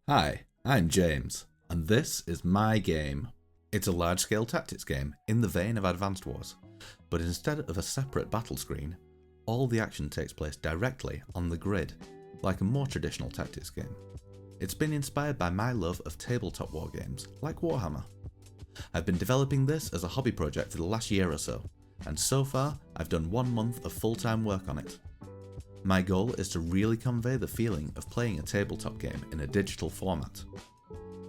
Hi, I'm James, and this is my game. It's a large-scale tactics game in the vein of Advanced Wars, but instead of a separate battle screen, all the action takes place directly on the grid, like a more traditional tactics game. It's been inspired by my love of tabletop war games, like Warhammer. I've been developing this as a hobby project for the last year or so, and so far I've done 1 month of full-time work on it. My goal is to really convey the feeling of playing a tabletop game in a digital format.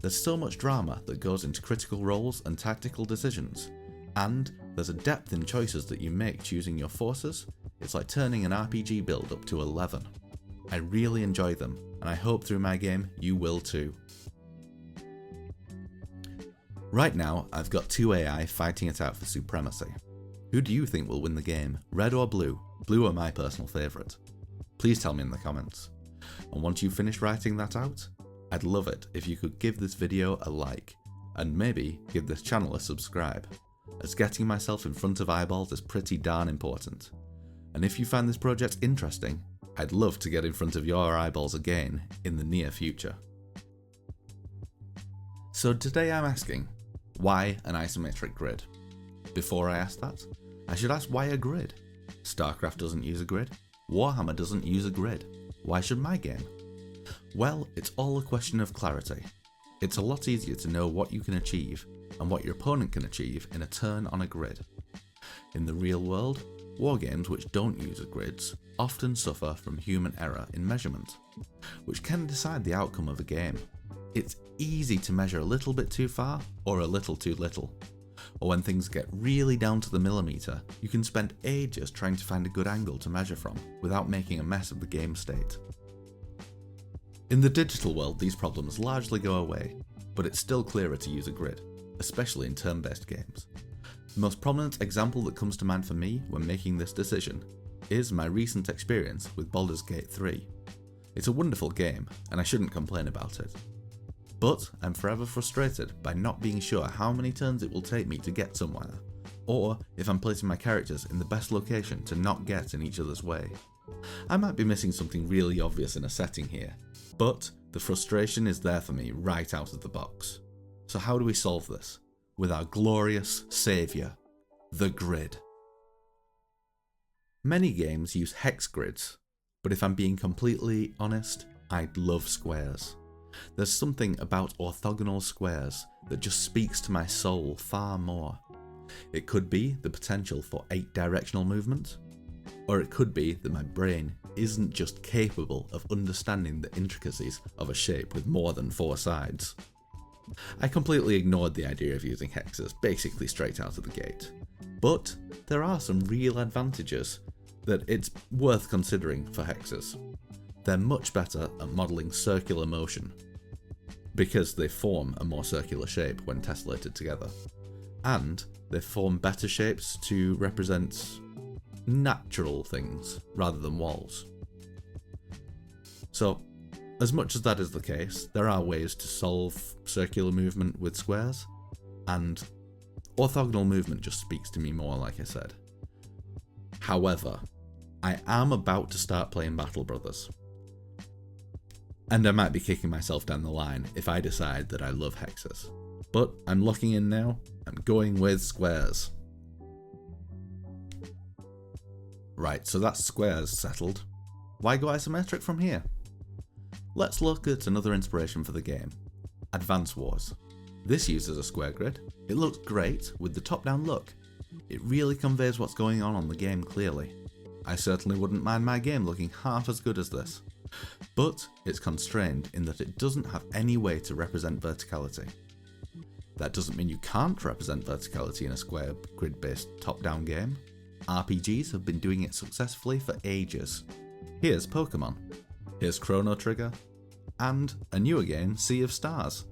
There's so much drama that goes into critical roles and tactical decisions, and there's a depth in choices that you make choosing your forces. It's like turning an RPG build up to 11. I really enjoy them, and I hope through my game you will too. Right now, I've got 2 AI fighting it out for supremacy. Who do you think will win the game, red or blue? Blue are my personal favourite. Please tell me in the comments. And once you've finished writing that out, I'd love it if you could give this video a like, and maybe give this channel a subscribe, as getting myself in front of eyeballs is pretty darn important. And if you find this project interesting, I'd love to get in front of your eyeballs again in the near future. So today I'm asking, why an isometric grid? Before I ask that, I should ask why a grid? StarCraft doesn't use a grid. Warhammer doesn't use a grid. Why should my game? Well, it's all a question of clarity. It's a lot easier to know what you can achieve and what your opponent can achieve in a turn on a grid. In the real world, wargames which don't use grids often suffer from human error in measurement, which can decide the outcome of a game. It's easy to measure a little bit too far or a little too little. Or when things get really down to the millimetre, you can spend ages trying to find a good angle to measure from without making a mess of the game state. In the digital world, these problems largely go away, but it's still clearer to use a grid, especially in turn-based games. The most prominent example that comes to mind for me when making this decision is my recent experience with Baldur's Gate 3. It's a wonderful game, and I shouldn't complain about it. But I'm forever frustrated by not being sure how many turns it will take me to get somewhere, or if I'm placing my characters in the best location to not get in each other's way. I might be missing something really obvious in a setting here, but the frustration is there for me right out of the box. So how do we solve this? With our glorious saviour, the grid. Many games use hex grids, but if I'm being completely honest, I love squares. There's something about orthogonal squares that just speaks to my soul far more. It could be the potential for 8-directional movement, or it could be that my brain isn't just capable of understanding the intricacies of a shape with more than 4 sides. I completely ignored the idea of using hexes basically straight out of the gate, but there are some real advantages that it's worth considering for hexes. They're much better at modelling circular motion, because they form a more circular shape when tessellated together, and they form better shapes to represent natural things rather than walls. So, as much as that is the case, there are ways to solve circular movement with squares, and orthogonal movement just speaks to me more, like I said. However, I am about to start playing Battle Brothers, and I might be kicking myself down the line if I decide that I love hexes. But I'm locking in now, I'm going with squares. Right, so that's squares settled. Why go isometric from here? Let's look at another inspiration for the game, Advanced Wars. This uses a square grid. It looks great with the top-down look. It really conveys what's going on the game clearly. I certainly wouldn't mind my game looking half as good as this. But it's constrained in that it doesn't have any way to represent verticality. That doesn't mean you can't represent verticality in a square grid-based top-down game. RPGs have been doing it successfully for ages. Here's Pokemon, here's Chrono Trigger, and a newer game, Sea of Stars.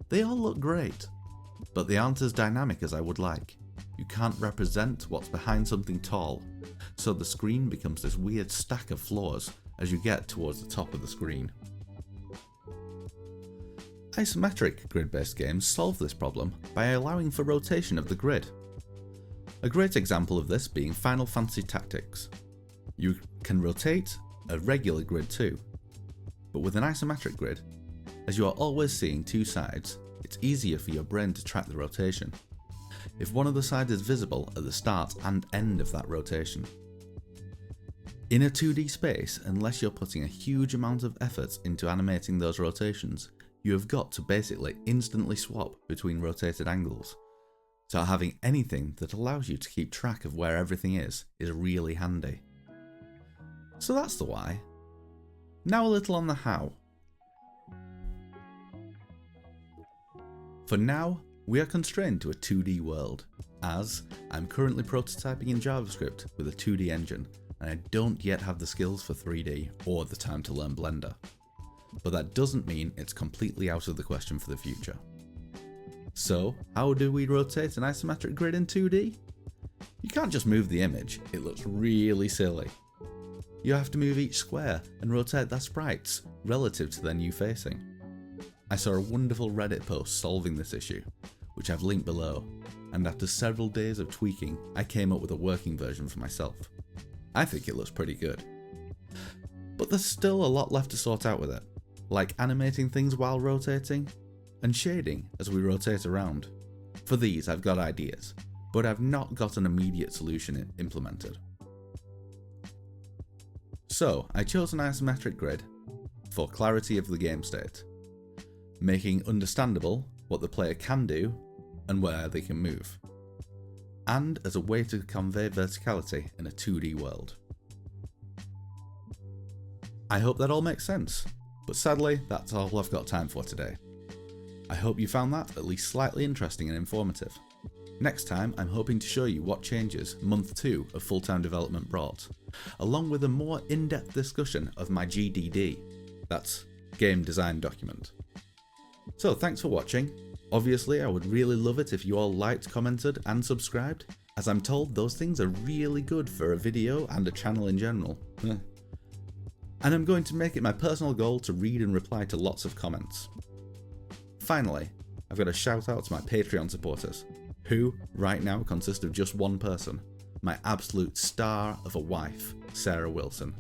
They all look great, but they aren't as dynamic as I would like. You can't represent what's behind something tall, so the screen becomes this weird stack of floors as you get towards the top of the screen. Isometric grid-based games solve this problem by allowing for rotation of the grid. A great example of this being Final Fantasy Tactics. You can rotate a regular grid too, but with an isometric grid, As you are always seeing two sides, it's easier for your brain to track the rotation, if one of the sides is visible at the start and end of that rotation. In a 2D space, unless you're putting a huge amount of effort into animating those rotations, you have got to basically instantly swap between rotated angles. So having anything that allows you to keep track of where everything is really handy. So that's the why. Now a little on the how. For now, we are constrained to a 2D world, as I'm currently prototyping in JavaScript with a 2D engine, and I don't yet have the skills for 3D or the time to learn Blender. But that doesn't mean it's completely out of the question for the future. So, how do we rotate an isometric grid in 2D? You can't just move the image, it looks really silly. You have to move each square and rotate their sprites relative to their new facing. I saw a wonderful Reddit post solving this issue, which I've linked below, and after several days of tweaking, I came up with a working version for myself. I think it looks pretty good. But there's still a lot left to sort out with it, like animating things while rotating, and shading as we rotate around. For these I've got ideas, but I've not got an immediate solution implemented. So I chose an isometric grid for clarity of the game state, making understandable what the player can do and where they can move, and as a way to convey verticality in a 2D world. I hope that all makes sense, but sadly that's all I've got time for today. I hope you found that at least slightly interesting and informative. Next time I'm hoping to show you what changes month 2 of full-time development brought, along with a more in-depth discussion of my GDD, that's game design document. So thanks for watching. Obviously I would really love it if you all liked, commented and subscribed, as I'm told those things are really good for a video and a channel in general. And I'm going to make it my personal goal to read and reply to lots of comments. Finally, I've got a shout out to my Patreon supporters, who right now consist of just one person, my absolute star of a wife, Sarah Wilson.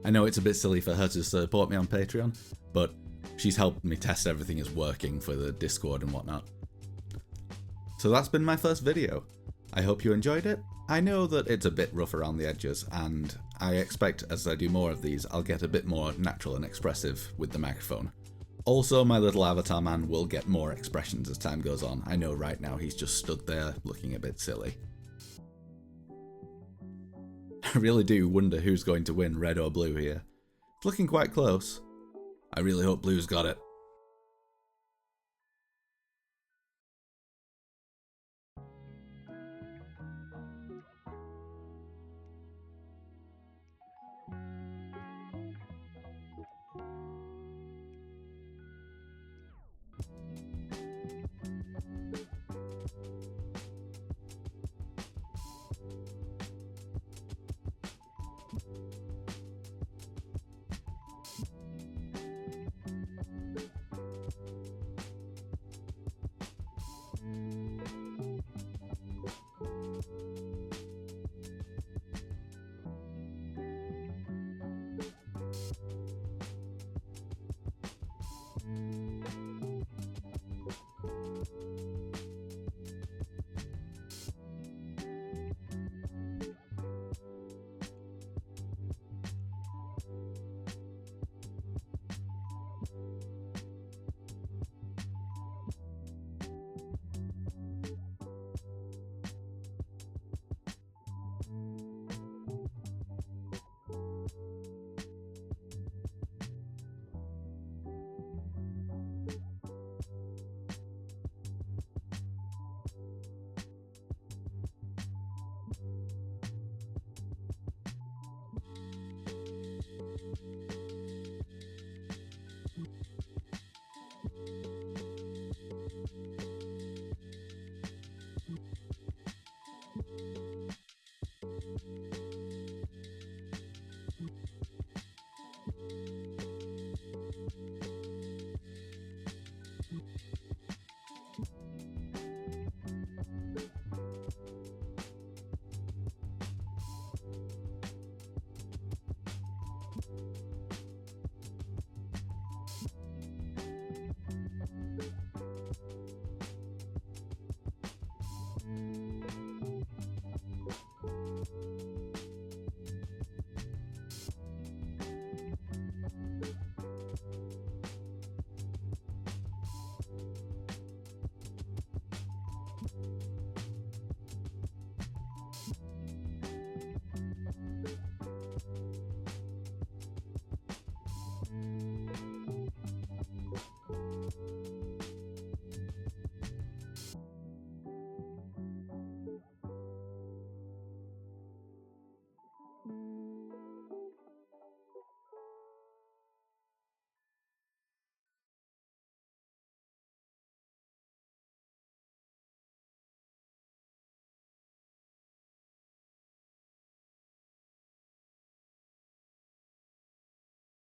I know it's a bit silly for her to support me on Patreon, but she's helped me test everything is working for the Discord and whatnot. So that's been my first video. I hope you enjoyed it. I know that it's a bit rough around the edges, and I expect as I do more of these I'll get a bit more natural and expressive with the microphone. Also, my little avatar man will get more expressions as time goes on. I know right now he's just stood there looking a bit silly. I really do wonder who's going to win, red or blue here. It's looking quite close. I really hope blue's got it.